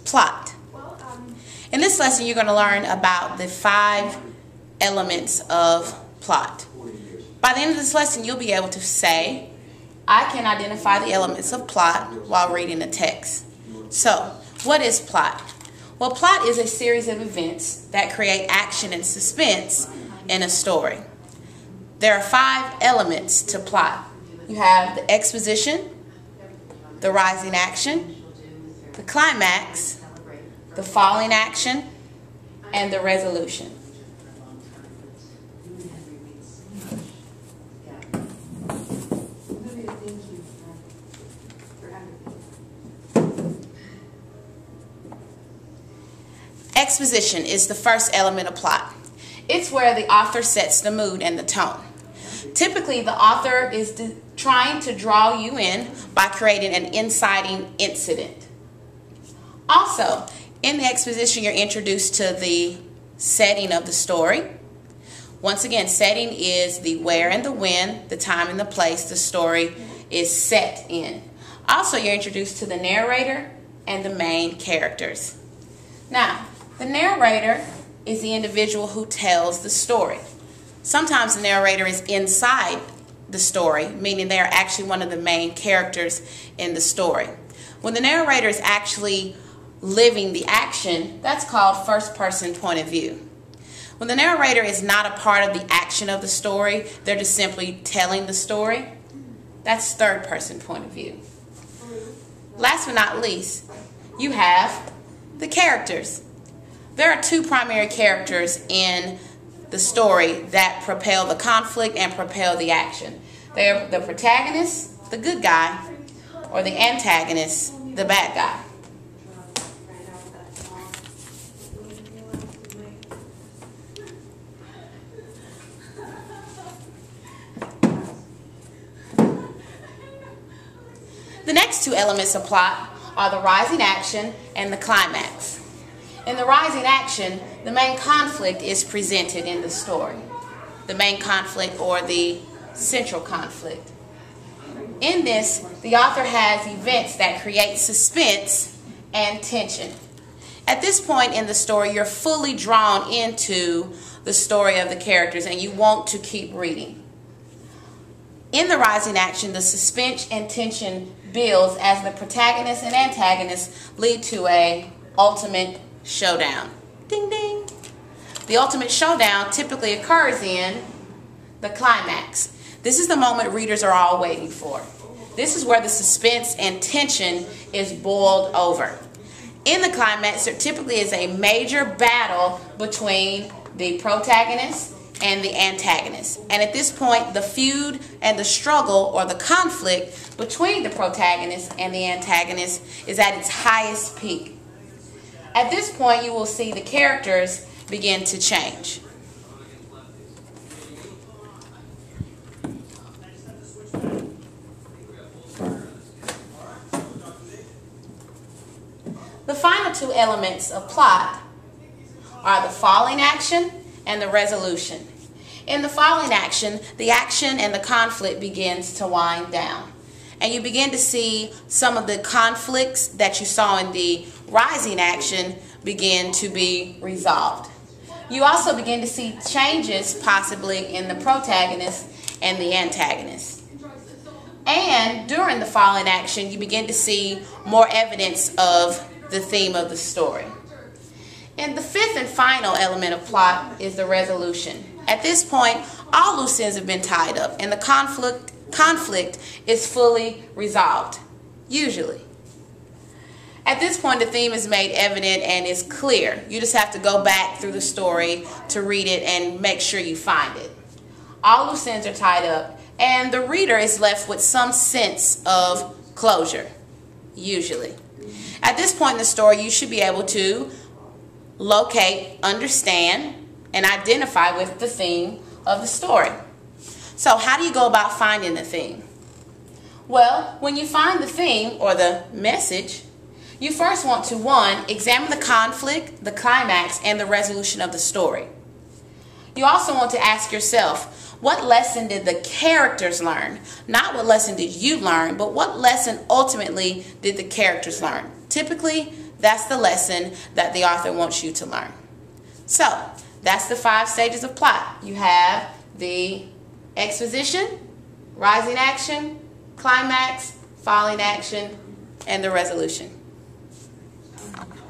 Plot. In this lesson, you're going to learn about the 5 elements of plot. By the end of this lesson, you'll be able to say, I can identify the elements of plot while reading the text. So, what is plot? Well, plot is a series of events that create action and suspense in a story. There are 5 elements to plot. You have the exposition, the rising action, the climax, the falling action, and the resolution. Exposition is the first element of plot. It's where the author sets the mood and the tone. Typically, the author is trying to draw you in by creating an inciting incident. Also, in the exposition, you're introduced to the setting of the story. Once again, setting is the where and the when, the time and the place the story is set in. Also, you're introduced to the narrator and the main characters. Now, the narrator is the individual who tells the story. Sometimes the narrator is inside the story, meaning they are actually one of the main characters in the story. When the narrator is actually living the action, that's called first-person point of view. When the narrator is not a part of the action of the story, they're just simply telling the story, that's third-person point of view. Last but not least, you have the characters. There are 2 primary characters in the story that propel the conflict and propel the action. They are the protagonist, the good guy, or the antagonist, the bad guy. The next 2 elements of plot are the rising action and the climax. In the rising action, the main conflict is presented in the story. The main conflict or the central conflict. In this, the author has events that create suspense and tension. At this point in the story, you're fully drawn into the story of the characters and you want to keep reading. In the rising action, the suspense and tension builds as the protagonist and antagonist lead to a ultimate showdown. Ding ding. The ultimate showdown typically occurs in the climax. This is the moment readers are all waiting for. This is where the suspense and tension is boiled over. In the climax, there typically is a major battle between the protagonist and the antagonist. And at this point, the feud and the struggle or the conflict between the protagonist and the antagonist is at its highest peak. At this point, you will see the characters begin to change. The final 2 elements of plot are the falling action and the resolution. In the falling action, the action and the conflict begins to wind down. And you begin to see some of the conflicts that you saw in the rising action begin to be resolved. You also begin to see changes possibly in the protagonist and the antagonist. And during the falling action, you begin to see more evidence of the theme of the story. And the 5th and final element of plot is the resolution. At this point, all loose ends have been tied up and the conflict is fully resolved, usually. At this point, the theme is made evident and is clear. You just have to go back through the story to read it and make sure you find it. All loose ends are tied up and the reader is left with some sense of closure, usually. At this point in the story, you should be able to locate, understand, and identify with the theme of the story. So how do you go about finding the theme? Well, when you find the theme or the message, you first want to, 1, examine the conflict, the climax, and the resolution of the story. You also want to ask yourself, what lesson did the characters learn? Not what lesson did you learn, but what lesson ultimately did the characters learn? Typically, that's the lesson that the author wants you to learn. So, that's the 5 stages of plot. You have the exposition, rising action, climax, falling action, and the resolution.